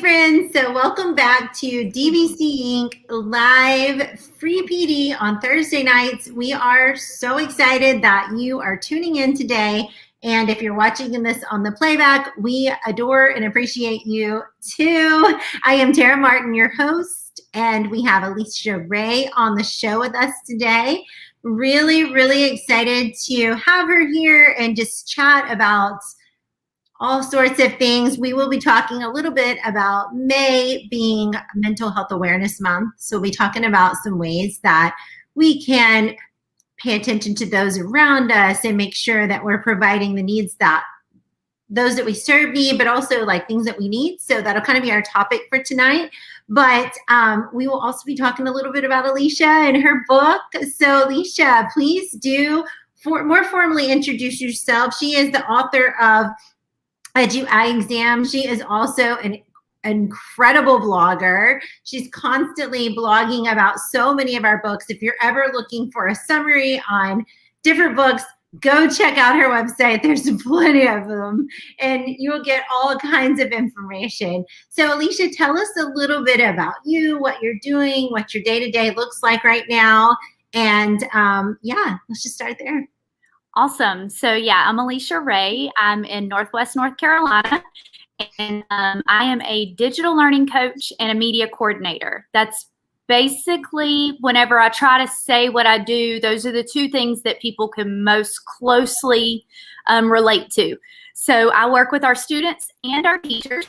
friends. So welcome back to DBC Inc. live free PD on Thursday nights. We are so excited that you are tuning in today. And if you're watching this on the playback, we adore and appreciate you too. I am Tara Martin, your host, and we have Alicia Ray on the show with us today. Really excited to have her here and just chat about all sorts of things. We will be talking a little bit about May being Mental Health Awareness Month. So we'll be talking about some ways that we can pay attention to those around us and make sure that we're providing the needs that those that we serve need, but also like things that we need. So that'll kind of be our topic for tonight. But we will also be talking a little bit about Alicia and her book. So Alicia, please do more formally introduce yourself. She is the author of Edu Eye Exam. She is also an incredible blogger. She's constantly blogging about so many of our books. If you're ever looking for a summary on different books, go check out her website. There's plenty of them, and you'll get all kinds of information. So Alicia, tell us a little bit about you, what you're doing, what your day-to-day looks like right now. And yeah, let's just start there. Awesome. So yeah, I'm Alicia Ray. I'm in Northwest North Carolina, and I am a digital learning coach and a media coordinator. That's basically, whenever I try to say what I do, those are the two things that people can most closely relate to. So I work with our students and our teachers.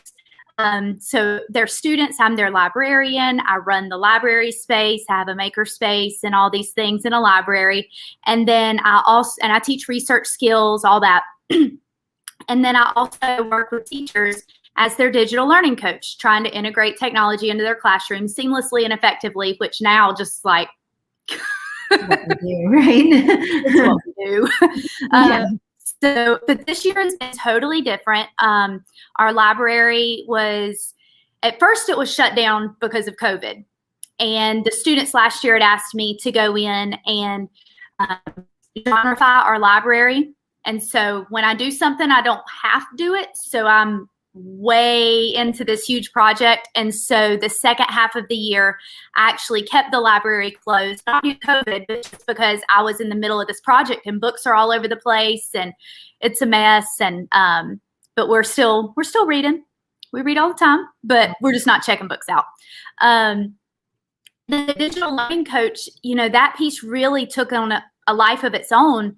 So their students, I'm their librarian. I run the library space. I have a maker space and all these things in a library. And then I teach research skills, all that. And then I also work with teachers as their digital learning coach, trying to integrate technology into their classroom seamlessly and effectively, which now just like what we do, right? It's what we do. Yeah. But this year has been totally different. Our library at first it was shut down because of COVID. And the students last year had asked me to go in and genreify our library. And so when I do something, I don't have to do it. So I'm way into this huge project. And so the second half of the year, I actually kept the library closed, not due to COVID, but just because I was in the middle of this project and books are all over the place and it's a mess. And but we're still reading. We read all the time, but we're just not checking books out. The digital learning coach, that piece really took on a life of its own.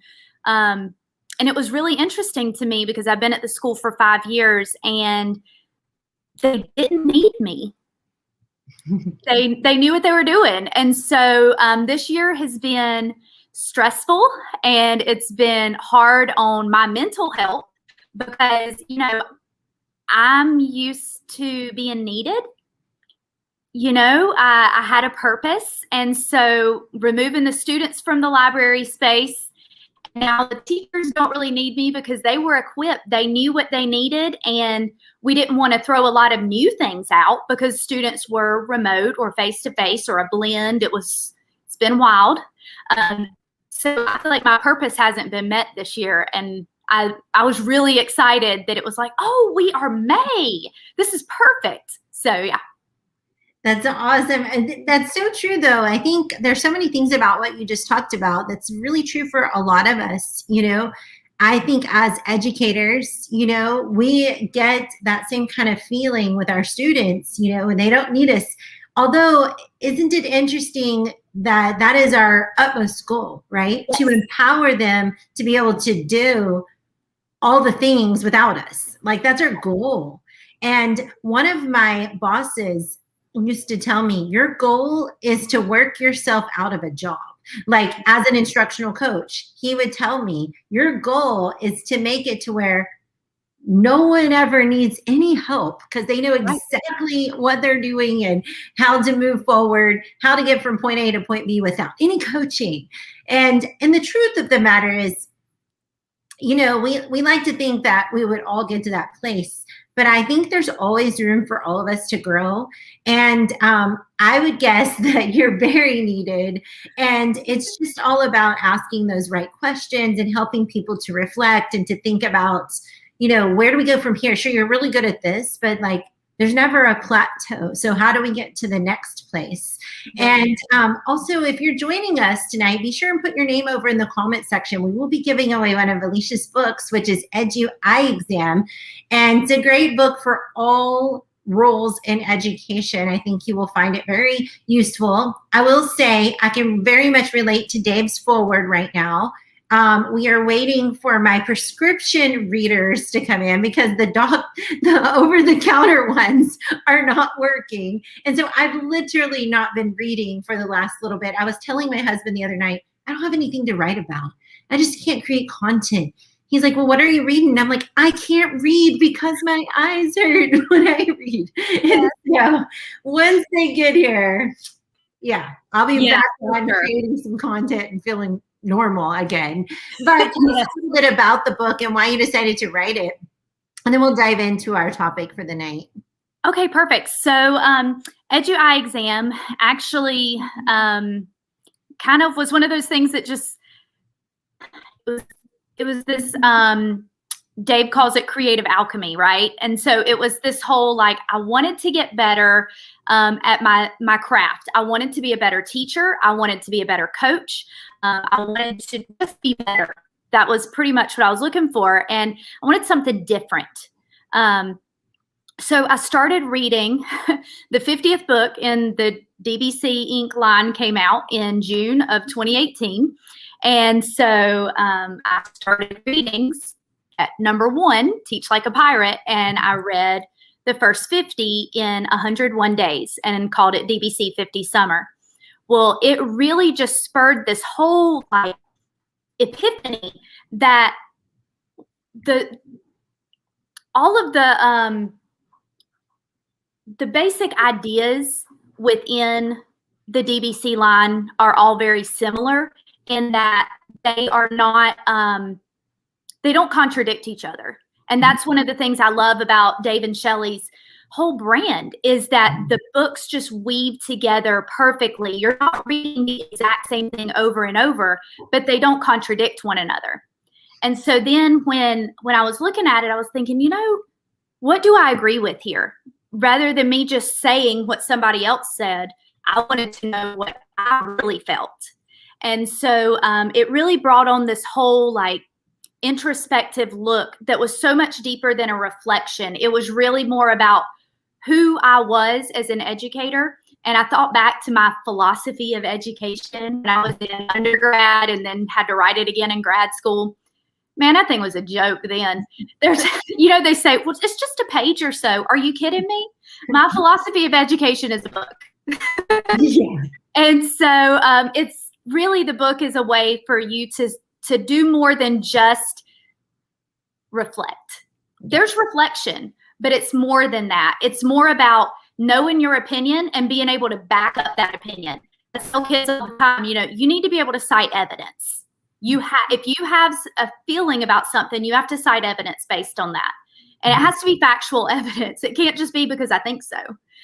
And it was really interesting to me because I've been at the school for 5 years and they didn't need me. They knew what they were doing. And so this year has been stressful and it's been hard on my mental health because, I'm used to being needed. I had a purpose. And so removing the students from the library space, now the teachers don't really need me because they were equipped. They knew what they needed, and we didn't want to throw a lot of new things out because students were remote or face-to-face or a blend. It's been wild. So I feel like my purpose hasn't been met this year, and I was really excited that it was like, oh, we are May. This is perfect. So yeah. That's awesome. And that's so true, though. I think there's so many things about what you just talked about that's really true for a lot of us. I think as educators, we get that same kind of feeling with our students, and they don't need us. Although, isn't it interesting that that is our utmost goal, right? Yes. To empower them to be able to do all the things without us. Like, that's our goal. And one of my bosses used to tell me, your goal is to work yourself out of a job. Like, as an instructional coach, he would tell me, your goal is to make it to where no one ever needs any help because they know exactly what they're doing and how to move forward, how to get from point A to point B without any coaching. And the truth of the matter is, we like to think that we would all get to that place. But I think there's always room for all of us to grow. And I would guess that you're very needed. And it's just all about asking those right questions and helping people to reflect and to think about, where do we go from here? Sure, you're really good at this, but like, there's never a plateau. So how do we get to the next place? And also, if you're joining us tonight, be sure and put your name over in the comment section. We will be giving away one of Alicia's books, which is Edu Eye Exam. And it's a great book for all roles in education. I think you will find it very useful. I will say I can very much relate to Dave's forward right now. We are waiting for my prescription readers to come in because the over-the-counter ones are not working. And so I've literally not been reading for the last little bit. I was telling my husband the other night, I don't have anything to write about. I just can't create content. He's like, well, what are you reading? And I'm like, I can't read because my eyes hurt when I read. And so once they get here, I'll be back on creating some content and feeling normal again. But tell us a little bit about the book and why you decided to write it. And then we'll dive into our topic for the night. Okay, perfect. So Edu Eye Exam actually kind of was one of those things that just, it was this, Dave calls it creative alchemy, right? And so it was this whole, like, I wanted to get better at my craft. I wanted to be a better teacher. I wanted to be a better coach. I wanted to just be better. That was pretty much what I was looking for. And I wanted something different. So I started reading the 50th book in the DBC Inc. line came out in June of 2018. And so I started reading at number 1, Teach Like a Pirate. And I read the first 50 in 101 days and called it DBC 50 Summer. Well, it really just spurred this whole like epiphany that all of the basic ideas within the DBC line are all very similar in that they are not, they don't contradict each other. And that's one of the things I love about Dave and Shelley's whole brand is that the books just weave together perfectly. You're not reading the exact same thing over and over, but they don't contradict one another. And so then when I was looking at it, I was thinking, you know, what do I agree with here? Rather than me just saying what somebody else said, I wanted to know what I really felt. And so it really brought on this whole like introspective look that was so much deeper than a reflection. It was really more about who I was as an educator. And I thought back to my philosophy of education when I was in undergrad and then had to write it again in grad school. Man, that thing was a joke then. There's, you know, they say, well, it's just a page or so. Are you kidding me? My philosophy of education is a book. And so it's really, the book is a way for you to do more than just reflect. There's reflection, but it's more than that. It's more about knowing your opinion and being able to back up that opinion. I tell kids all the time, you know, you need to be able to cite evidence. If you have a feeling about something, you have to cite evidence based on that. And it has to be factual evidence. It can't just be because I think so.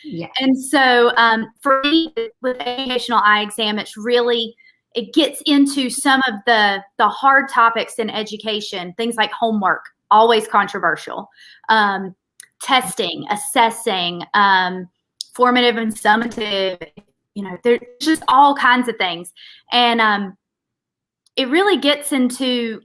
Yeah. And so for me, with Educational Eye Exam, it's really, it gets into some of the hard topics in education, things like homework, always controversial, testing, assessing, formative and summative, you know, there's just all kinds of things. And it really gets into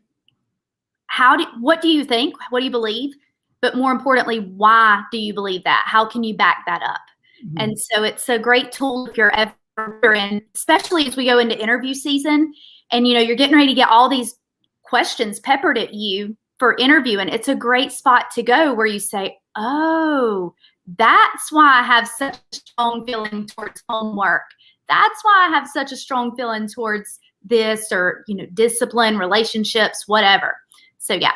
what do you think? What do you believe? But more importantly, why do you believe that? How can you back that up? Mm-hmm. And so it's a great tool if you're ever in, especially as we go into interview season and, you know, you're getting ready to get all these questions peppered at you for interviewing. It's a great spot to go where you say, oh, that's why I have such a strong feeling towards homework. That's why I have such a strong feeling towards this, or, you know, discipline, relationships, whatever. So yeah.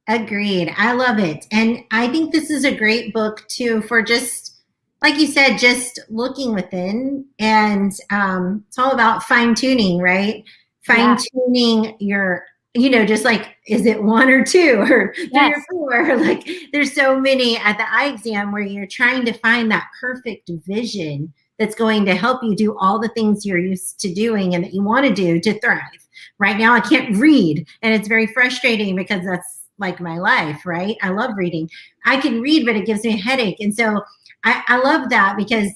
Agreed. I love it. And I think this is a great book too, for just, like you said, just looking within, and it's all about fine tuning, right? Fine tuning your, you know, just like, is it 1 or 2 or 3 or 4? Like there's so many at the eye exam where you're trying to find that perfect vision that's going to help you do all the things you're used to doing and that you want to do to thrive. Right now, I can't read, and it's very frustrating because that's like my life, right? I love reading. I can read, but it gives me a headache. And so I love that, because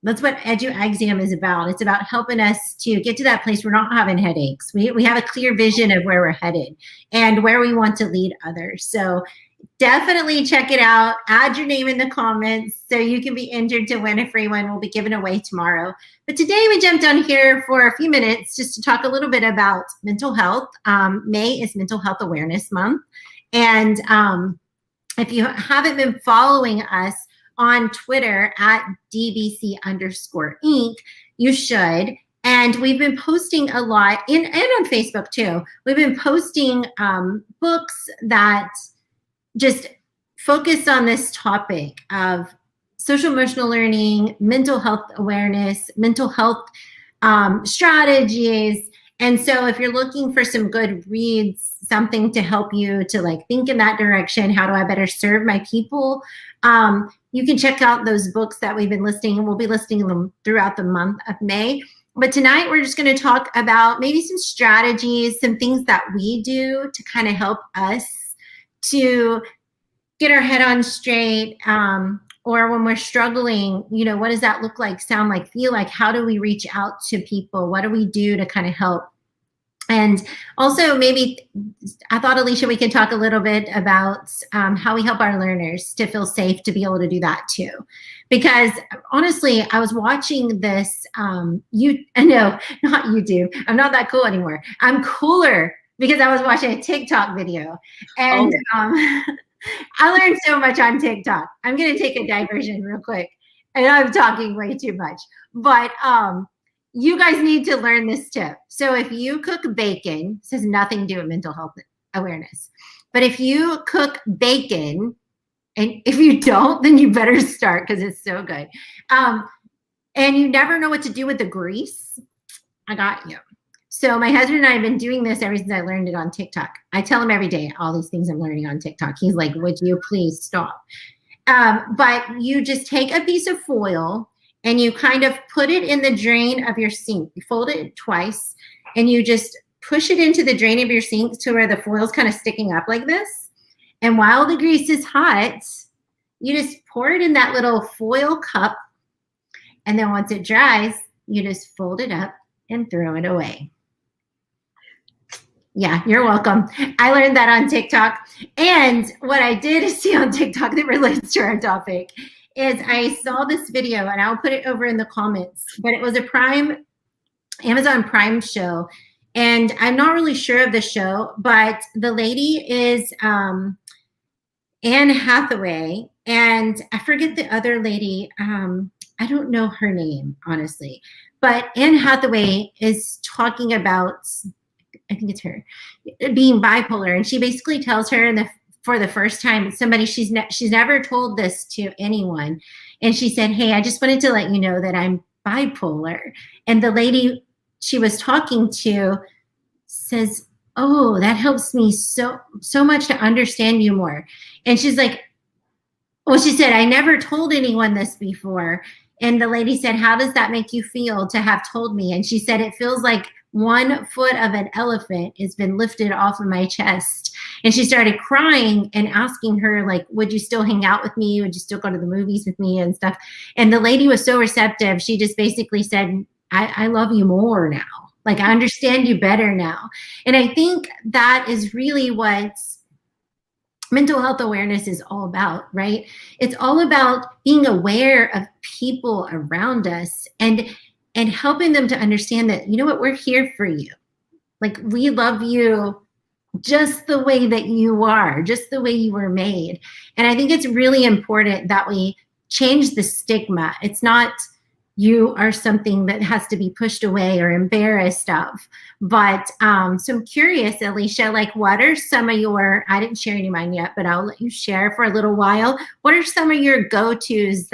that's what EduExam is about. It's about helping us to get to that place where we're not having headaches. We have a clear vision of where we're headed and where we want to lead others. So definitely check it out. Add your name in the comments so you can be entered to win a free one. We'll be giving away tomorrow. But today we jumped on here for a few minutes just to talk a little bit about mental health. May is Mental Health Awareness Month. And if you haven't been following us on Twitter at DBC_Inc., you should. And we've been posting a lot and on Facebook too. We've been posting books that just focus on this topic of social emotional learning, mental health awareness, mental health strategies. And so if you're looking for some good reads, something to help you to like think in that direction, how do I better serve my people? You can check out those books that we've been listing, and we'll be listing them throughout the month of May. But tonight we're just going to talk about maybe some strategies, some things that we do to kind of help us to get our head on straight, or when we're struggling, you know, what does that look like, sound like, feel like? How do we reach out to people? What do we do to kind of help? And also maybe I thought, Alicia, we could talk a little bit about how we help our learners to feel safe to be able to do that too. Because honestly, I was watching this, no, not YouTube. I'm not that cool anymore. I'm cooler because I was watching a TikTok video. And I learned so much on TikTok. I'm going to take a diversion real quick. And I'm talking way too much. But you guys need to learn this tip. So if you cook bacon, this has nothing to do with mental health awareness. But if you cook bacon, and if you don't, then you better start because it's so good. And you never know what to do with the grease, I got you. So my husband and I have been doing this ever since I learned it on TikTok. I tell him every day all these things I'm learning on TikTok. He's like, would you please stop? But you just take a piece of foil and you kind of put it in the drain of your sink. You fold it twice and you just push it into the drain of your sink to where the foil's kind of sticking up like this. And while the grease is hot, you just pour it in that little foil cup. And then once it dries, you just fold it up and throw it away. Yeah, you're welcome. I learned that on TikTok. And what I did see on TikTok that relates to our topic is I saw this video, and I'll put it over in the comments, but it was a Amazon Prime show. And I'm not really sure of the show, but the lady is Anne Hathaway. And I forget the other lady. I don't know her name, honestly. But Anne Hathaway is talking about, I think it's her, being bipolar. And she basically tells her for the first time, somebody she's never told this to anyone. And she said, hey, I just wanted to let you know that I'm bipolar. And the lady she was talking to says, oh, that helps me so much to understand you more. And she's like, well, she said, I never told anyone this before. And the lady said, how does that make you feel to have told me? And she said, it feels like 1 foot of an elephant has been lifted off of my chest. And she started crying and asking her, like, would you still hang out with me? Would you still go to the movies with me and stuff? And the lady was so receptive. She just basically said, I love you more now. Like, I understand you better now. And I think that is really what mental health awareness is all about, right? It's all about being aware of people around us and helping them to understand that, you know what, we're here for you. Like, we love you just the way that you are, just the way you were made. And I think it's really important that we change the stigma. It's not you are something that has to be pushed away or embarrassed of. But so I'm curious, Alicia, like, what are some of your, I didn't share any of mine yet, but I'll let you share for a little while. What are some of your go-tos,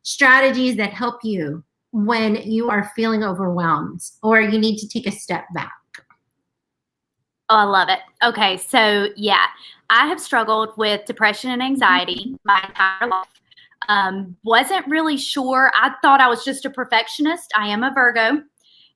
strategies that help you when you are feeling overwhelmed or you need to take a step back? Oh, I love it. Okay, so yeah, I have struggled with depression and anxiety my entire life. Wasn't really sure. I thought I was just a perfectionist. I am a Virgo.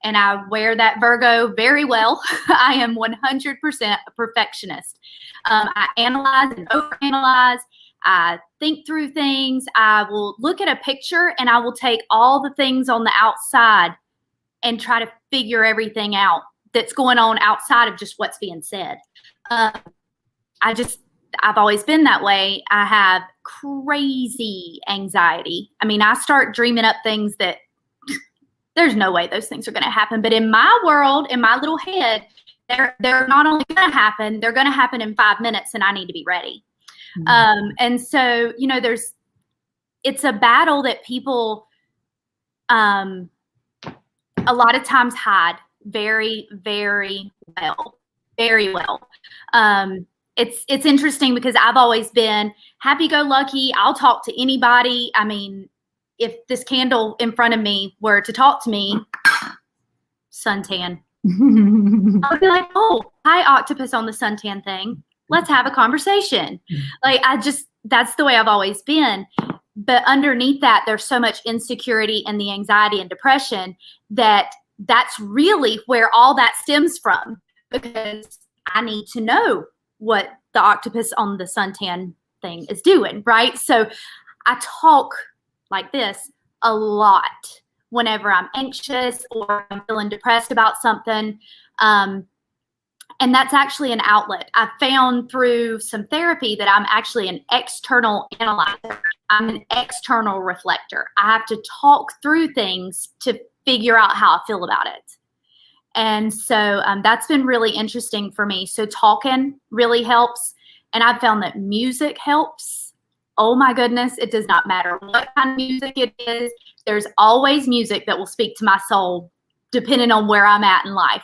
and I wear that Virgo very well. I am 100% a perfectionist. I analyze and overanalyze. I think through things. I will look at a picture and I will take all the things on the outside and try to figure everything out that's going on outside of just what's being said. I've always been that way. I have crazy anxiety. I mean, I start dreaming up things that there's no way those things are going to happen. But in my world, in my little head, they're not only going to happen, they're going to happen in 5 minutes, and I need to be ready. Mm-hmm. And so, you know, it's a battle that people a lot of times hide very, very well. Very well. It's interesting because I've always been happy-go-lucky. I'll talk to anybody. I mean, if this candle in front of me were to talk to me, suntan. I would be like, oh, hi, octopus on the suntan thing. Let's have a conversation. Like, that's the way I've always been. But underneath that, there's so much insecurity and the anxiety and depression that's really where all that stems from, because I need to know what the octopus on the suntan thing is doing, right? So I talk like this a lot whenever I'm anxious or I'm feeling depressed about something. And that's actually an outlet. I found through some therapy that I'm actually an external analyzer. I'm an external reflector. I have to talk through things to figure out how I feel about it. And so that's been really interesting for me. So talking really helps. And I've found that music helps. Oh my goodness, it does not matter what kind of music it is. There's always music that will speak to my soul, depending on where I'm at in life.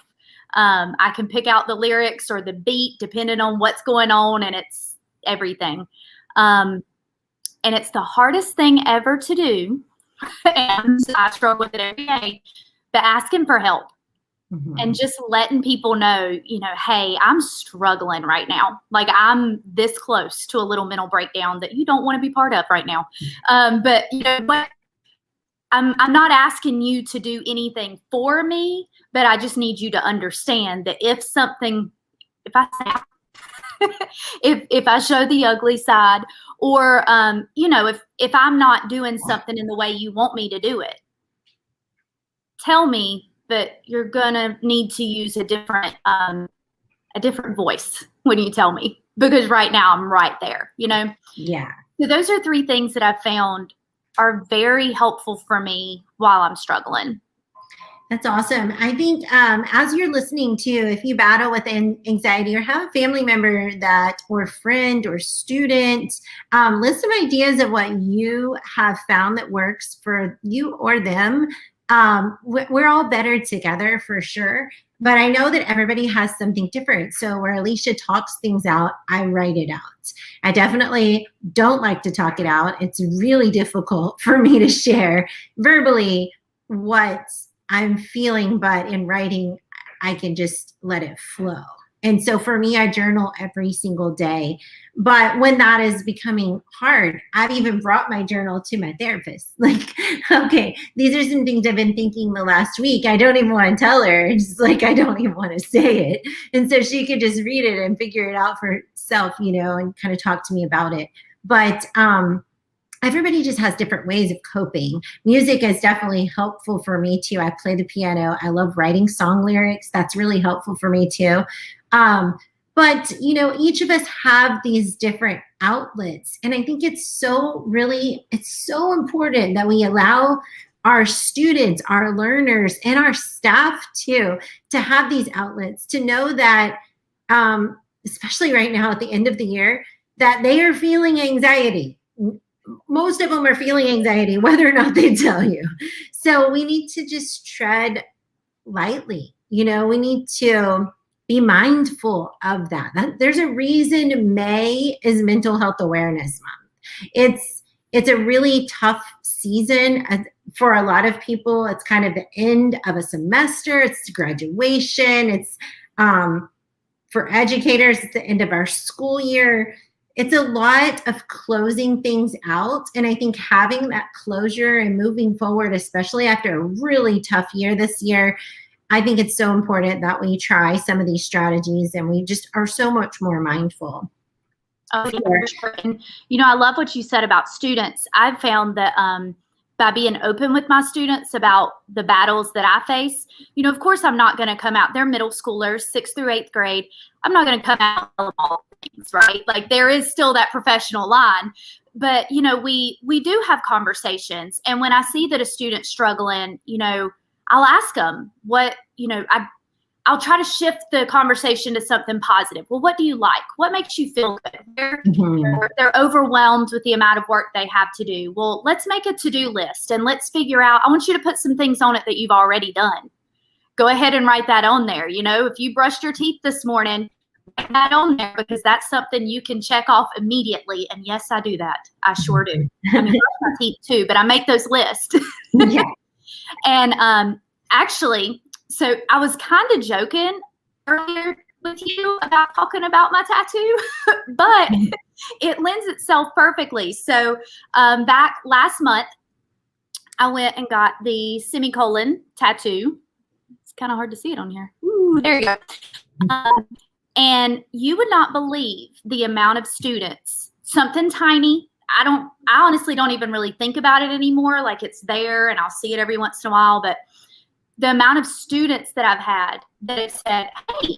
I can pick out the lyrics or the beat, depending on what's going on, and it's everything. And it's the hardest thing ever to do. And I struggle with it every day, but asking for help. Mm-hmm. And just letting people know, you know, hey, I'm struggling right now. Like, I'm this close to a little mental breakdown that you don't want to be part of right now. But you know what? I'm not asking you to do anything for me, but I just need you to understand that if I show the ugly side, or you know, if I'm not doing something in the way you want me to do it, tell me. But you're gonna need to use a different voice when you tell me, because right now I'm right there, you know? Yeah. So those are 3 things that I've found are very helpful for me while I'm struggling. That's awesome. I think as you're listening to, if you battle with anxiety or have a family member or friend or student, list some ideas of what you have found that works for you or them. We're all better together for sure, but I know that everybody has something different. So where Alicia talks things out, I write it out. I definitely don't like to talk it out. It's really difficult for me to share verbally what I'm feeling, but in writing, I can just let it flow. And so for me, I journal every single day. But when that is becoming hard, I've even brought my journal to my therapist. Like, okay, these are some things I've been thinking the last week. I don't even want to tell her. It's like, I don't even want to say it. And so she could just read it and figure it out for herself, you know, and kind of talk to me about it. But everybody just has different ways of coping. Music is definitely helpful for me too. I play the piano. I love writing song lyrics. That's really helpful for me too. But, you know, each of us have these different outlets. And I think it's so important that we allow our students, our learners, and our staff too, to have these outlets, to know that, especially right now at the end of the year, that they are feeling anxiety. Most of them are feeling anxiety, whether or not they tell you. So we need to just tread lightly. You know, we need to be mindful of that. There's a reason May is Mental Health Awareness Month. It's a really tough season for a lot of people. It's kind of the end of a semester. It's graduation. It's for educators, it's the end of our school year. It's a lot of closing things out. And I think having that closure and moving forward, especially after a really tough year this year, I think it's so important that we try some of these strategies and we just are so much more mindful. Oh, yeah, for sure. And, I love what you said about students. I've found that by being open with my students about the battles that I face, of course, I'm not going to come out. They're middle schoolers, 6th through 8th grade. I'm not going to come out and tell them all things, right? Like, there is still that professional line. But, we do have conversations. And when I see that a student's struggling, I'll ask them what, I'll try to shift the conversation to something positive. Well, what do you like? What makes you feel good? They're overwhelmed with the amount of work they have to do. Well, let's make a to-do list and let's figure out, I want you to put some things on it that you've already done. Go ahead and write that on there. If you brushed your teeth this morning, write that on there because that's something you can check off immediately. And yes, I do that. I sure do. I mean, brush my teeth too, but I make those lists. Yeah. And actually, so I was kind of joking earlier with you about talking about my tattoo, but it lends itself perfectly. So back last month, I went and got the semicolon tattoo. It's kind of hard to see it on here. Ooh, there you go. And you would not believe the amount of students, something tiny. I honestly don't even really think about it anymore. Like, it's there and I'll see it every once in a while, but the amount of students that I've had that have said, hey,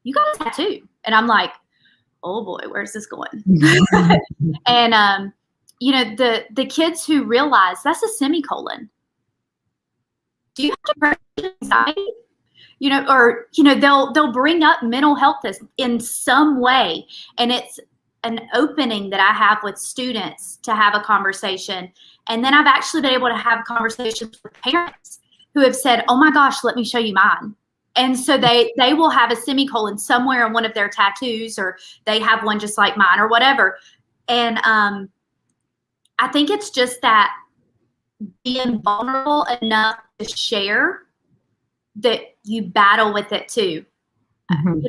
you got a tattoo. And I'm like, oh boy, where's this going? And, the kids who realize that's a semicolon. Do you have depression, anxiety? They'll bring up mental health in some way. And it's an opening that I have with students to have a conversation. And then I've actually been able to have conversations with parents who have said, oh my gosh, let me show you mine. And so they will have a semicolon somewhere on one of their tattoos, or they have one just like mine or whatever. And I think it's just that being vulnerable enough to share that you battle with it too. Mm-hmm.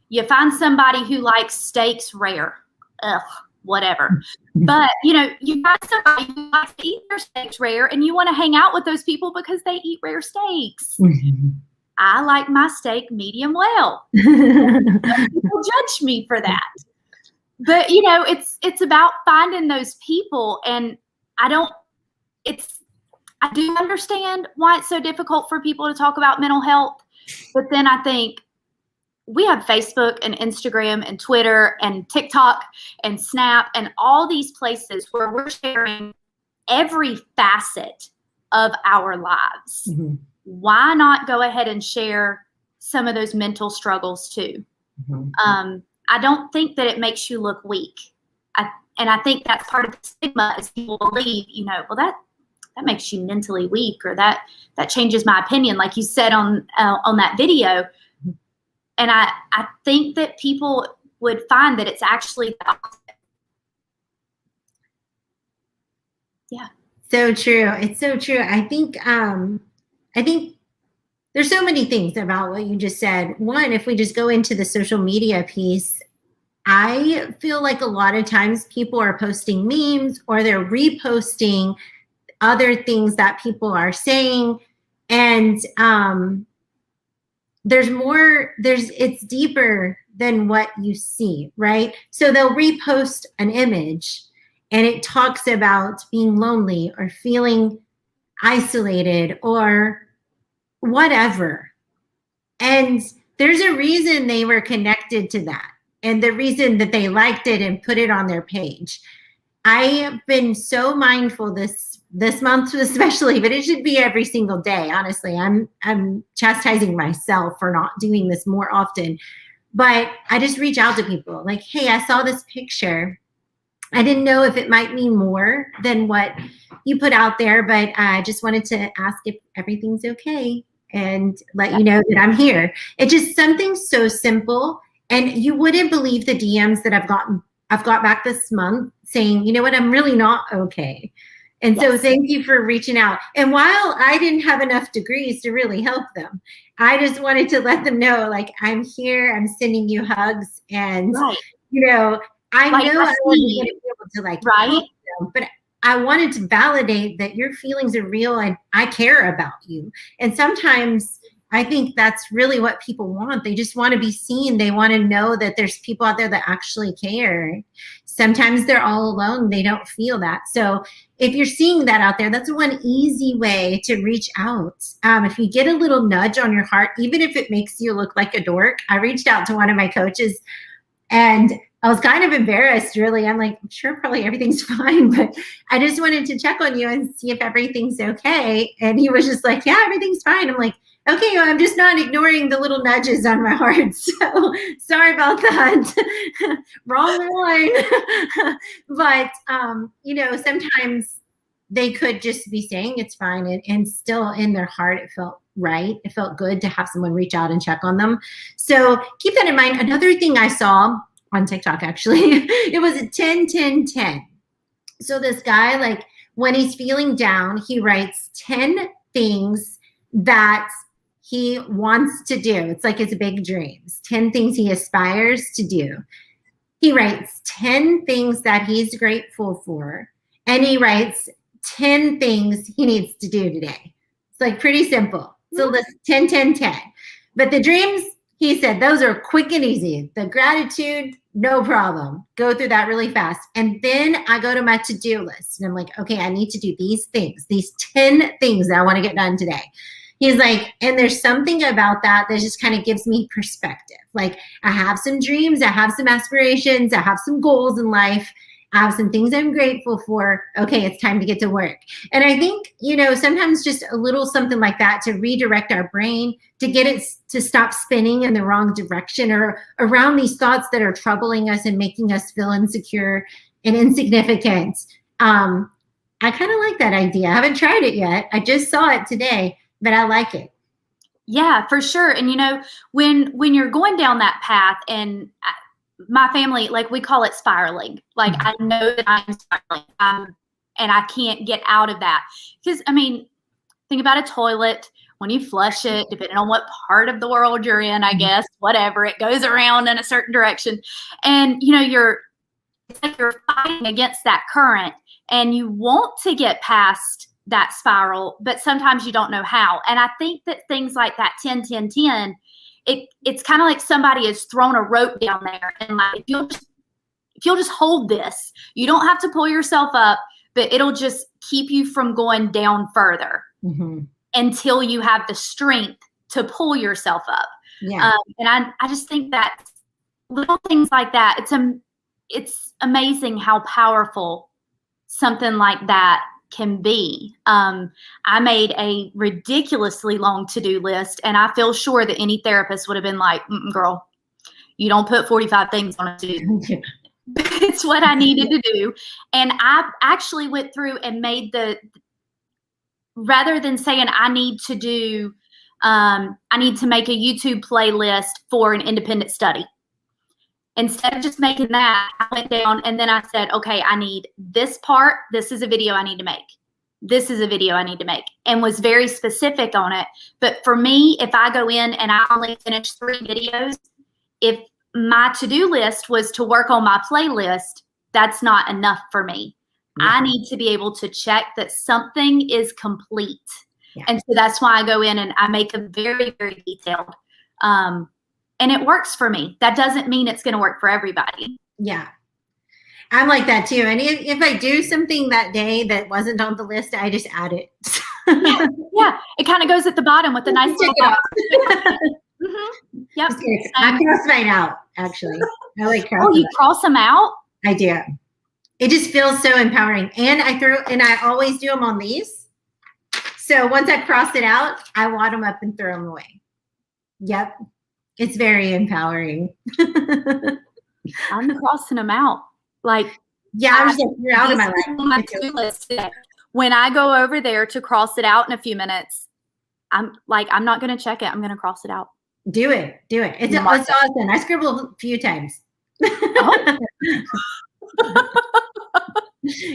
You find somebody who likes steaks rare. Ugh, whatever. But, you find somebody who likes to eat their steaks rare and you want to hang out with those people because they eat rare steaks. Mm-hmm. I like my steak medium well. People judge me for that. But, it's about finding those people. And I do understand why it's so difficult for people to talk about mental health. But then I think, we have Facebook and Instagram and Twitter and TikTok and Snap and all these places where we're sharing every facet of our lives. Mm-hmm. Why not go ahead and share some of those mental struggles too? Mm-hmm. I don't think that it makes you look weak. And I think that's part of the stigma is people believe, well, that makes you mentally weak, or that changes my opinion, like you said on that video. And I think that people would find that it's actually the opposite. Yeah. So true. It's so true. I think there's so many things about what you just said. One, if we just go into the social media piece, I feel like a lot of times people are posting memes or they're reposting other things that people are saying. And it's deeper than what you see, right? So they'll repost an image and it talks about being lonely or feeling isolated or whatever. And there's a reason they were connected to that and the reason that they liked it and put it on their page. I have been so mindful this month especially, but it should be every single day. Honestly, I'm chastising myself for not doing this more often, but I just reach out to people like, hey, I saw this picture. I didn't know if it might mean more than what you put out there, but I just wanted to ask if everything's okay and let you know that I'm here. It's just something so simple. And you wouldn't believe the DMs that I've got back this month saying, you know what, I'm really not okay. And so thank you for reaching out. And while I didn't have enough degrees to really help them, I just wanted to let them know, like, I'm here, I'm sending you hugs. And, I know I wasn't going to be able to help them, but I wanted to validate that your feelings are real and I care about you. And sometimes I think that's really what people want. They just want to be seen. They want to know that there's people out there that actually care. Sometimes they're all alone. They don't feel that. So if you're seeing that out there, that's one easy way to reach out. If you get a little nudge on your heart, even if it makes you look like a dork. I reached out to one of my coaches and I was kind of embarrassed, really. I'm like, I'm sure probably everything's fine, but I just wanted to check on you and see if everything's okay. And he was just like, yeah, everything's fine. I'm like, okay, well, I'm just not ignoring the little nudges on my heart. So sorry about that. Wrong line. But, sometimes they could just be saying it's fine. And still in their heart, it felt right. It felt good to have someone reach out and check on them. So keep that in mind. Another thing I saw on TikTok, actually, it was a 10-10-10. So this guy, like when he's feeling down, he writes 10 things that he wants to do. It's like his big dreams, 10 things he aspires to do. He writes 10 things that he's grateful for, and he writes 10 things he needs to do today. It's like pretty simple. So list 10-10-10. But the dreams, he said, those are quick and easy. The gratitude, no problem. Go through that really fast. And then I go to my to-do list and I'm like, okay, I need to do these things, these 10 things that I want to get done today. He's like, and there's something about that just kind of gives me perspective. Like I have some dreams, I have some aspirations, I have some goals in life. I have some things I'm grateful for. Okay, it's time to get to work. And I think, sometimes just a little something like that to redirect our brain, to get it to stop spinning in the wrong direction or around these thoughts that are troubling us and making us feel insecure and insignificant. I kind of like that idea. I haven't tried it yet. I just saw it today, but I like it. Yeah, for sure. And when you're going down that path, and my family, like we call it spiraling. Like I know that I'm spiraling, and I can't get out of that. Because think about a toilet. When you flush it, depending on what part of the world you're in, I guess, whatever, it goes around in a certain direction, and it's like you're fighting against that current, and you want to get past that spiral, but sometimes you don't know how. And I think that things like that 10-10-10. It's kind of like somebody has thrown a rope down there, and like if you'll just hold this, you don't have to pull yourself up, but it'll just keep you from going down further until you have the strength to pull yourself up. Yeah. And I just think that little things like that, it's amazing how powerful something like that can be. I made a ridiculously long to-do list, and I feel sure that any therapist would have been like, girl, you don't put 45 things on a to-do. It's what I needed to do. And I actually went through and made rather than saying I need to make a YouTube playlist for an independent study. Instead of just making that, I went down and then I said, okay, I need this part. This is a video I need to make. This is a video I need to make, and was very specific on it. But for me, if I go in and I only finish 3 videos, if my to-do list was to work on my playlist, that's not enough for me. Yeah. I need to be able to check that something is complete. Yeah. And so that's why I go in and I make them very, very detailed. And it works for me. That doesn't mean it's going to work for everybody. Yeah. I'm like that too. And if I do something that day that wasn't on the list, I just add it. Yeah. It kind of goes at the bottom with a nice little box. Yep. I cross mine out, actually. I like crossing. Oh, you cross them out? I do. It just feels so empowering. And I always do them on these. So once I cross it out, I wad them up and throw them away. Yep. It's very empowering. I'm crossing them out. Like, yeah, I was like, you're out of my life. List today. When I go over there to cross it out in a few minutes, I'm not going to check it. I'm going to cross it out. Do it. It's awesome. I scribbled a few times. Oh.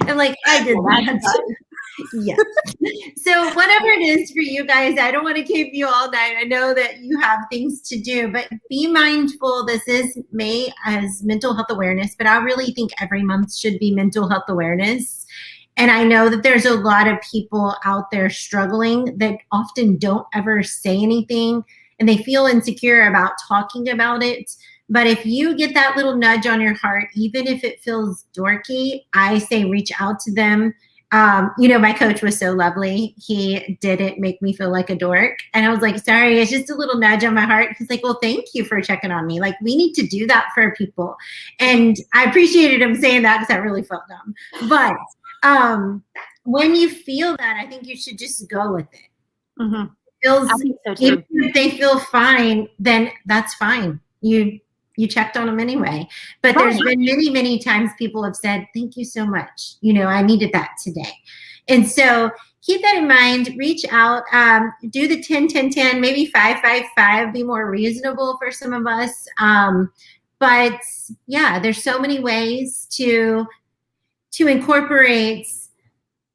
I'm like, I did that. Yes. So whatever it is for you guys, I don't want to keep you all night. I know that you have things to do, but be mindful. This is May as mental health awareness, but I really think every month should be mental health awareness. And I know that there's a lot of people out there struggling that often don't ever say anything, and they feel insecure about talking about it. But if you get that little nudge on your heart, even if it feels dorky, I say reach out to them. My coach was so lovely. He didn't make me feel like a dork. And I was like, sorry, it's just a little nudge on my heart. He's like, well, thank you for checking on me. Like, we need to do that for people. And I appreciated him saying that because I really felt dumb. But when you feel that, I think you should just go with it. Mm-hmm. Feels, I think so too. if they feel fine, then that's fine. You checked on them anyway. But there's been many, many times people have said, thank you so much. I needed that today. And so keep that in mind. Reach out, do the 10-10-10, maybe 5-5-5, be more reasonable for some of us. But yeah, there's so many ways to incorporate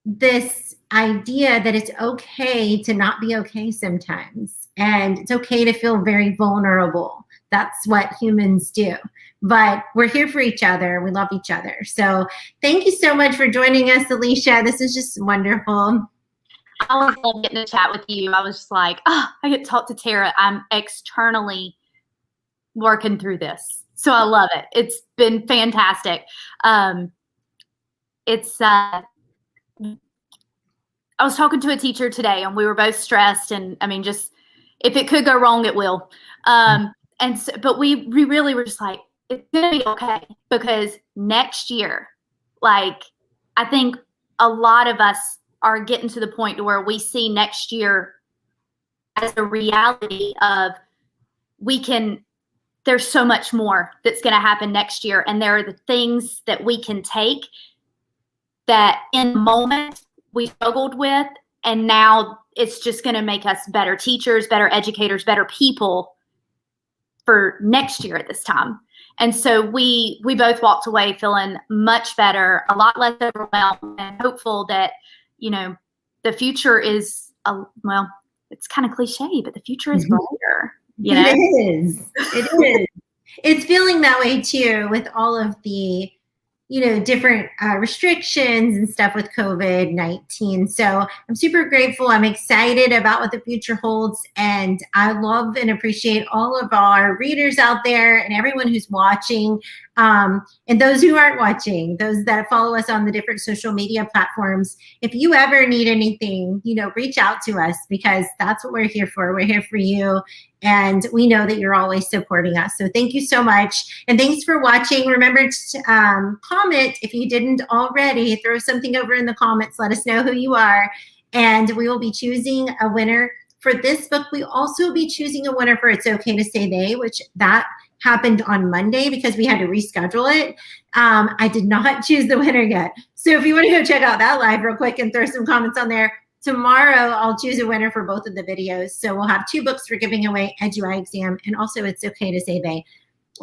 this idea that it's okay to not be okay sometimes. And it's okay to feel very vulnerable. That's what humans do. But we're here for each other. We love each other. So thank you so much for joining us, Alicia. This is just wonderful. I always love getting to chat with you. I was just like, I get to talk to Tara. I'm externally working through this. So I love it. It's been fantastic. I was talking to a teacher today, and we were both stressed. And I mean, just if it could go wrong, it will. But we really were just like, it's gonna be okay, because next year, like, I think a lot of us are getting to the point to where we see next year as a reality of there's so much more that's going to happen next year. And there are the things that we can take that in the moment we struggled with, and now it's just going to make us better teachers, better educators, better people for next year at this time. And so we both walked away feeling much better, a lot less overwhelmed, and hopeful that, the future is, well, it's kind of cliche, but the future is brighter. It is. It is. It's feeling that way too, with all of the different restrictions and stuff with COVID-19. So I'm super grateful. I'm excited about what the future holds. And I love and appreciate all of our readers out there and everyone who's watching, and those who aren't watching, those that follow us on the different social media platforms. If you ever need anything, reach out to us, because that's what we're here for. We're here for you. And we know that you're always supporting us. So thank you so much. And thanks for watching. Remember to comment if you didn't already. Throw something over in the comments. Let us know who you are. And we will be choosing a winner for this book. We also will be choosing a winner for It's Okay to Say They, which that happened on Monday because we had to reschedule it. I did not choose the winner yet. So if you want to go check out that live real quick and throw some comments on there, tomorrow, I'll choose a winner for both of the videos. So we'll have 2 books for giving away, EduI Exam, and also It's Okay to Say They.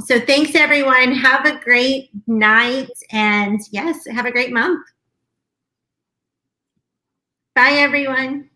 So thanks, everyone. Have a great night. And yes, have a great month. Bye, everyone.